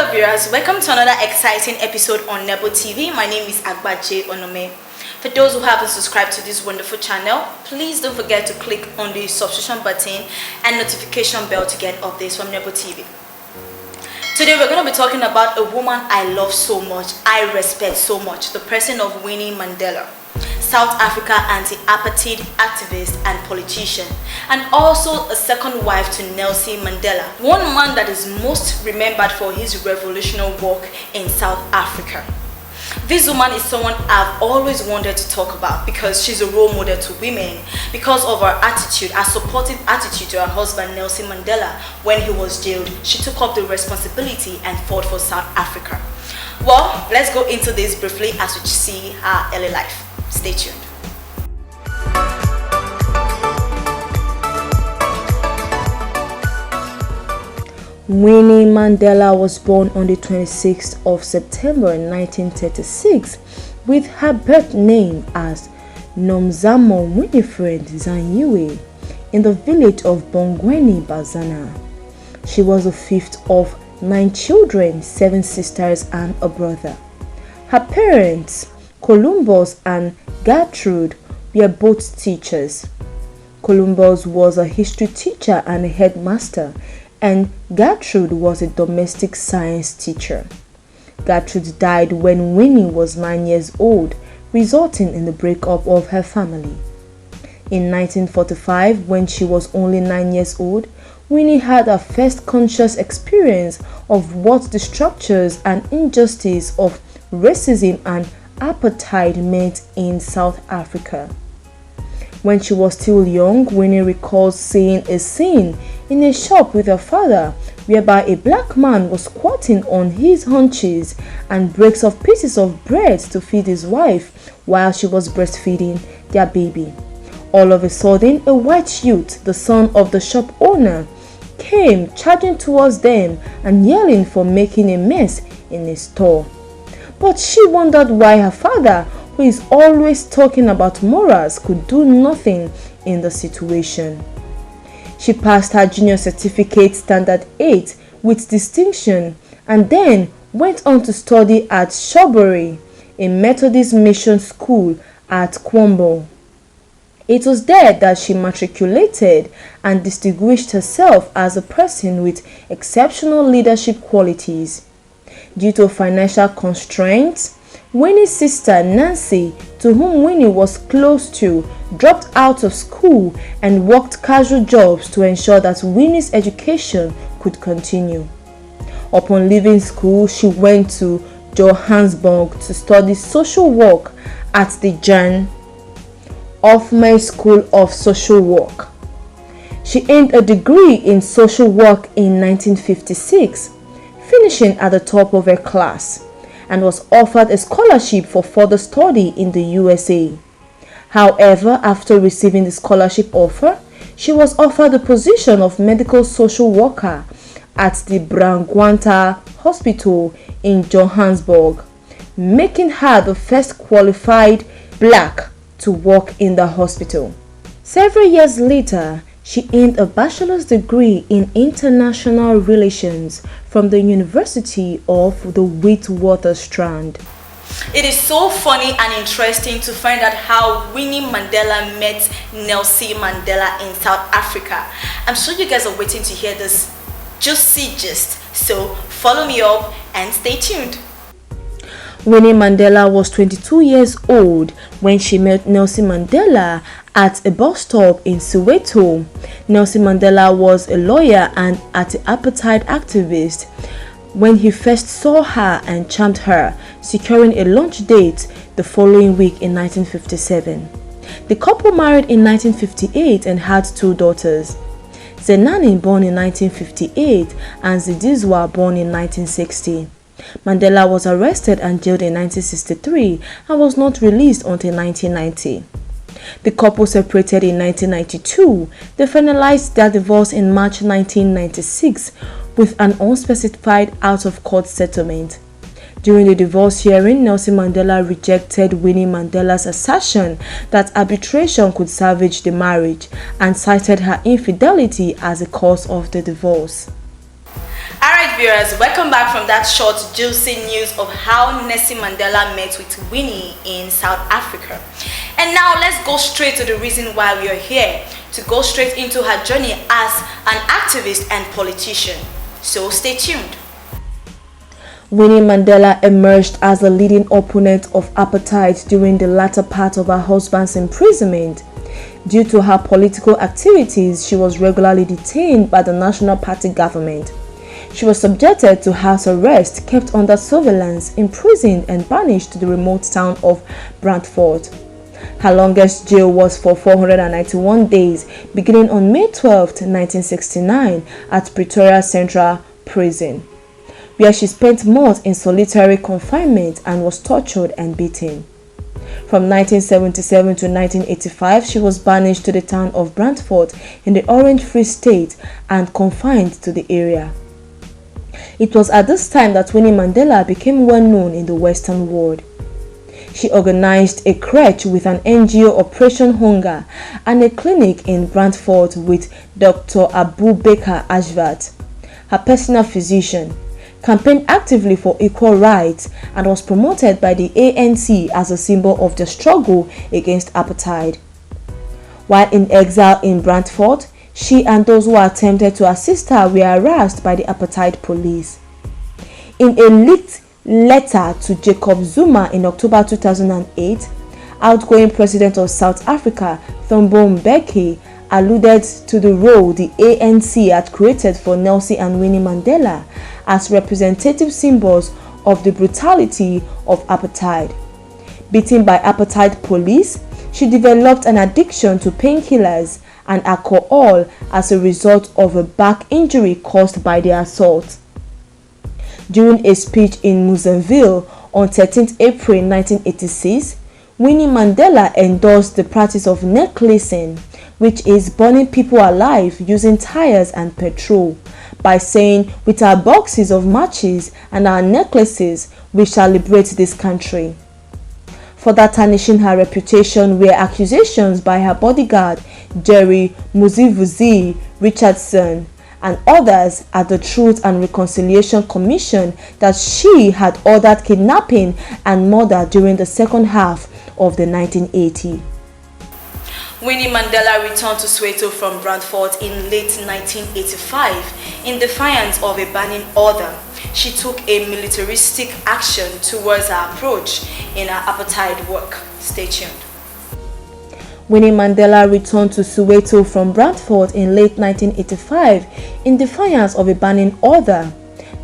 Hello viewers, welcome to another exciting episode on Nebo TV. My name is Agbaje Onome. For those who haven't subscribed to this wonderful channel, please don't forget to click on the subscription button and notification bell to get updates from Nebo TV. Today we're going to be talking about a woman I love so much, I respect so much, the person of Winnie Mandela, South Africa anti-apartheid activist and politician, and also a second wife to Nelson Mandela, one man that is most remembered for his revolutionary work in South Africa. This woman is someone I've always wanted to talk about because she's a role model to women because of her attitude, her supportive attitude to her husband Nelson Mandela when he was jailed. She took up the responsibility and fought for South Africa. Well, let's go into this briefly as we see her early life. Stay tuned. Winnie Mandela was born on the 26th of September 1936 with her birth name as Nomzamo Winifred Zanyiwe in the village of Bongweni, Bazana. She was the fifth of 9 children, 7 sisters and a brother. Her parents, Columbus and Gertrude, were both teachers. Columbus was a history teacher and a headmaster, and Gertrude was a domestic science teacher. Gertrude died when Winnie was 9 years old, resulting in the breakup of her family. In 1945, when she was only 9 years old, Winnie had her first conscious experience of what the structures and injustice of racism and apartheid meant in South Africa. When she was still young, Winnie recalls seeing a scene in a shop with her father whereby a black man was squatting on his haunches and breaks off pieces of bread to feed his wife while she was breastfeeding their baby. All of a sudden, a white youth, the son of the shop owner, came charging towards them and yelling for making a mess in his store. But she wondered why her father, who is always talking about morals, could do nothing in the situation. She passed her junior certificate standard 8 with distinction and then went on to study at Shawbury, a Methodist mission school at Kwombo. It was there that she matriculated and distinguished herself as a person with exceptional leadership qualities. Due to financial constraints, Winnie's sister Nancy, to whom Winnie was close to, dropped out of school and worked casual jobs to ensure that Winnie's education could continue. Upon leaving school, she went to Johannesburg to study social work at the Jan Hofmeyr School of Social Work. She earned a degree in social work in 1956, finishing at the top of her class, and was offered a scholarship for further study in the USA. However, after receiving the scholarship offer, she was offered the position of medical social worker at the Brangwanta Hospital in Johannesburg, making her the first qualified black to work in the hospital. Several years later, she earned a bachelor's degree in international relations from the University of the Witwatersrand. It is so funny and interesting to find out how Winnie Mandela met Nelson Mandela in South Africa. I'm sure you guys are waiting to hear this juicy gist, so follow me up and stay tuned. Winnie Mandela was 22 years old when she met Nelson Mandela at a bus stop in Soweto. Nelson Mandela was a lawyer and anti-apartheid activist when he first saw her and charmed her, securing a lunch date the following week in 1957. The couple married in 1958 and had 2 daughters, Zenani, born in 1958, and Zidizwa, born in 1960. Mandela was arrested and jailed in 1963 and was not released until 1990. The couple separated in 1992. They finalized their divorce in March 1996 with an unspecified out-of-court settlement. During the divorce hearing, Nelson Mandela rejected Winnie Mandela's assertion that arbitration could salvage the marriage and cited her infidelity as a cause of the divorce. Alright viewers, welcome back from that short juicy news of how Nelson Mandela met with Winnie in South Africa. And now let's go straight to the reason why we are here, to go straight into her journey as an activist and politician. So stay tuned. Winnie Mandela emerged as a leading opponent of apartheid during the latter part of her husband's imprisonment. Due to her political activities, she was regularly detained by the National Party government. She was subjected to house arrest, kept under surveillance, imprisoned and banished to the remote town of Brantford. Her longest jail was for 491 days, beginning on May 12, 1969 at Pretoria Central Prison, where she spent months in solitary confinement and was tortured and beaten. From 1977 to 1985, she was banished to the town of Brantford in the Orange Free State and confined to the area. It was at this time that Winnie Mandela became well known in the Western world. She organized a crèche with an NGO, Operation Hunger, and a clinic in Brantford with Dr. Abubakar Ashvat, her personal physician, campaigned actively for equal rights, and was promoted by the ANC as a symbol of the struggle against apartheid. While in exile in Brantford, she and those who attempted to assist her were harassed by the apartheid police. In a leaked letter to Jacob Zuma in October 2008, outgoing president of South Africa, Thabo Mbeki, alluded to the role the ANC had created for Nelson and Winnie Mandela as representative symbols of the brutality of apartheid. Beaten by apartheid police, she developed an addiction to painkillers and alcohol as a result of a back injury caused by the assault. During a speech in Muzamville on 13 April 1986, Winnie Mandela endorsed the practice of necklacing, which is burning people alive using tires and petrol, by saying, "With our boxes of matches and our necklaces, we shall liberate this country." Further tarnishing her reputation were accusations by her bodyguard, Jerry Muzivuzi Richardson, and others at the Truth and Reconciliation Commission that she had ordered kidnapping and murder during the second half of the 1980s. Winnie Mandela returned to Soweto from Brantford in late 1985 in defiance of a banning order. She took a militaristic action towards her approach in her apartheid work. Stay tuned. Winnie Mandela returned to Soweto from Brantford in late 1985 in defiance of a banning order.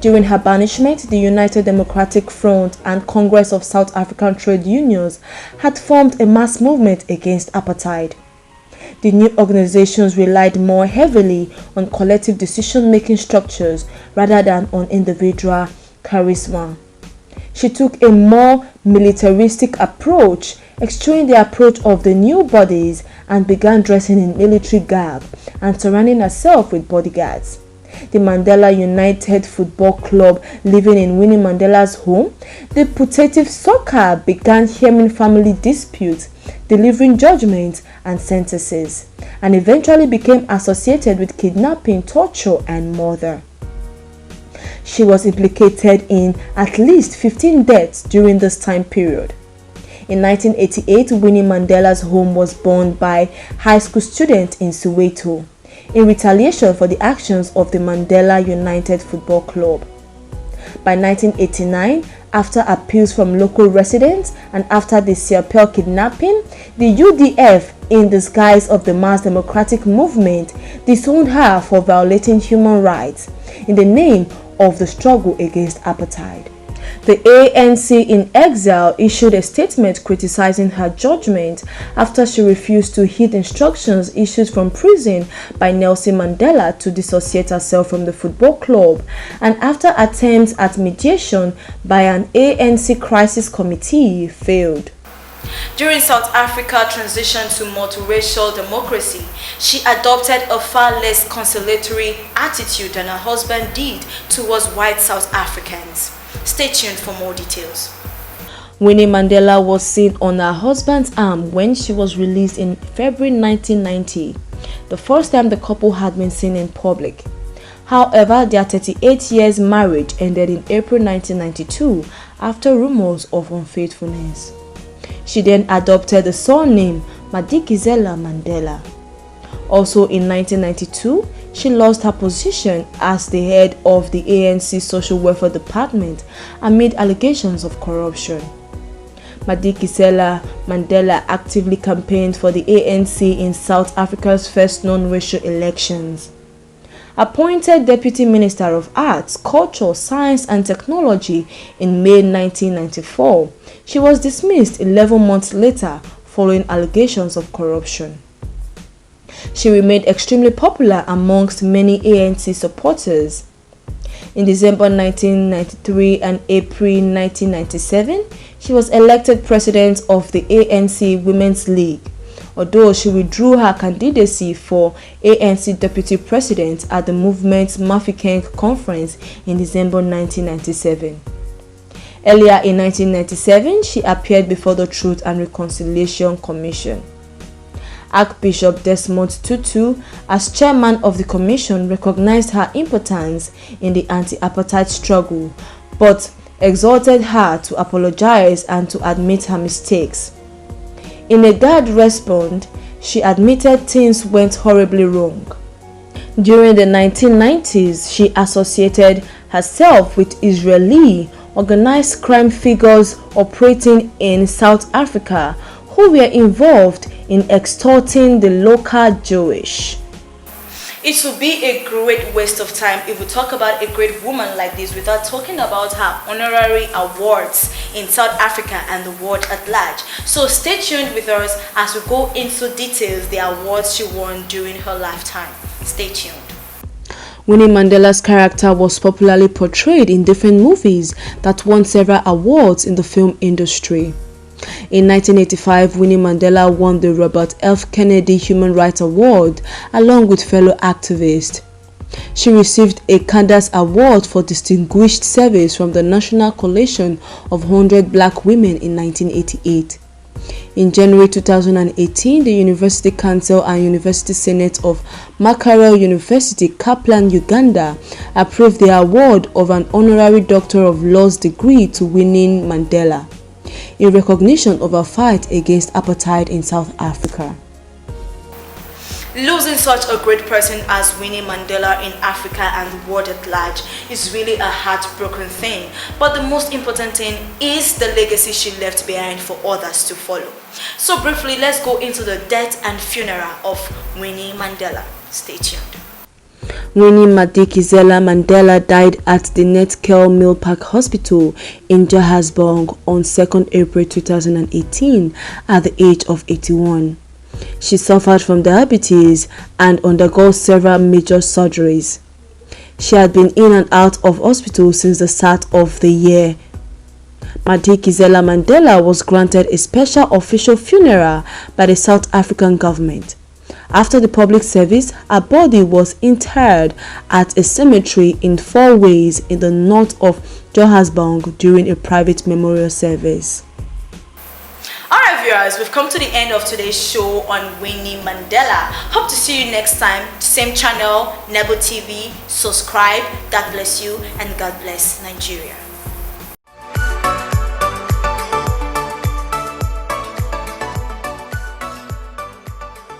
During her banishment, the United Democratic Front and Congress of South African Trade Unions had formed a mass movement against apartheid. The new organizations relied more heavily on collective decision-making structures rather than on individual charisma. She took a more militaristic approach, eschewing the approach of the new bodies, and began dressing in military garb and surrounding herself with bodyguards. The Mandela United Football Club, living in Winnie Mandela's home, the putative soccer began hearing family disputes, delivering judgments and sentences, and eventually became associated with kidnapping, torture, and murder. She was implicated in at least 15 deaths during this time period. In 1988, Winnie Mandela's home was burned by high school students in Soweto in retaliation for the actions of the Mandela United Football Club. By 1989, after appeals from local residents and after the Seapel kidnapping, the UDF, in disguise of the Mass Democratic Movement, disowned her for violating human rights in the name of the struggle against apartheid. The ANC in exile issued a statement criticizing her judgment after she refused to heed instructions issued from prison by Nelson Mandela to dissociate herself from the football club, and after attempts at mediation by an ANC crisis committee failed. During South Africa's transition to multiracial democracy, she adopted a far less conciliatory attitude than her husband did towards white South Africans. Stay tuned for more details. Winnie Mandela was seen on her husband's arm when she was released in February 1990, the first time the couple had been seen in public. However, their 38 years marriage ended in April 1992 after rumors of unfaithfulness. She then adopted the surname Madikizela Mandela. Also in 1992, she lost her position as the head of the ANC Social Welfare Department amid allegations of corruption. Madikizela Mandela actively campaigned for the ANC in South Africa's first non-racial elections. Appointed Deputy Minister of Arts, Culture, Science and Technology in May 1994, she was dismissed 11 months later following allegations of corruption. She remained extremely popular amongst many ANC supporters. In December 1993 and April 1997, she was elected president of the ANC Women's League, although she withdrew her candidacy for ANC deputy president at the movement's Mafikeng conference in December 1997. Earlier in 1997, she appeared before the Truth and Reconciliation Commission. Archbishop Desmond Tutu, as chairman of the commission, recognized her importance in the anti-apartheid struggle, but exhorted her to apologize and to admit her mistakes. In a guard response, she admitted things went horribly wrong. During the 1990s, she associated herself with Israeli organized crime figures operating in South Africa who were involved in extorting the local Jewish. It would be a great waste of time if we talk about a great woman like this without talking about her honorary awards in South Africa and the world at large. So stay tuned with us as we go into details the awards she won during her lifetime. Stay tuned. Winnie Mandela's character was popularly portrayed in different movies that won several awards in the film industry. In 1985, Winnie Mandela won the Robert F. Kennedy Human Rights Award along with fellow activists. She received a Candace Award for Distinguished Service from the National Coalition of 100 Black Women in 1988. In January 2018, the University Council and University Senate of Makerere University, Kaplan, Uganda, approved the award of an Honorary Doctor of Laws degree to Winnie Mandela, in recognition of her fight against apartheid in South Africa. Losing such a great person as Winnie Mandela in Africa and the world at large is really a heartbroken thing. But the most important thing is the legacy she left behind for others to follow. So briefly, let's go into the death and funeral of Winnie Mandela. Stay tuned. Winnie Madikizela Mandela died at the Netcare Milpark Hospital in Johannesburg on 2nd April 2018 at the age of 81. She suffered from diabetes and undergo several major surgeries. She had been in and out of hospital since the start of the year. Madikizela Mandela was granted a special official funeral by the South African government. After the public service, her body was interred at a cemetery in Four Ways in the north of Johannesburg during a private memorial service. Alright viewers, we've come to the end of today's show on Winnie Mandela. Hope to see you next time. Same channel, Nebo TV. Subscribe. God bless you and God bless Nigeria.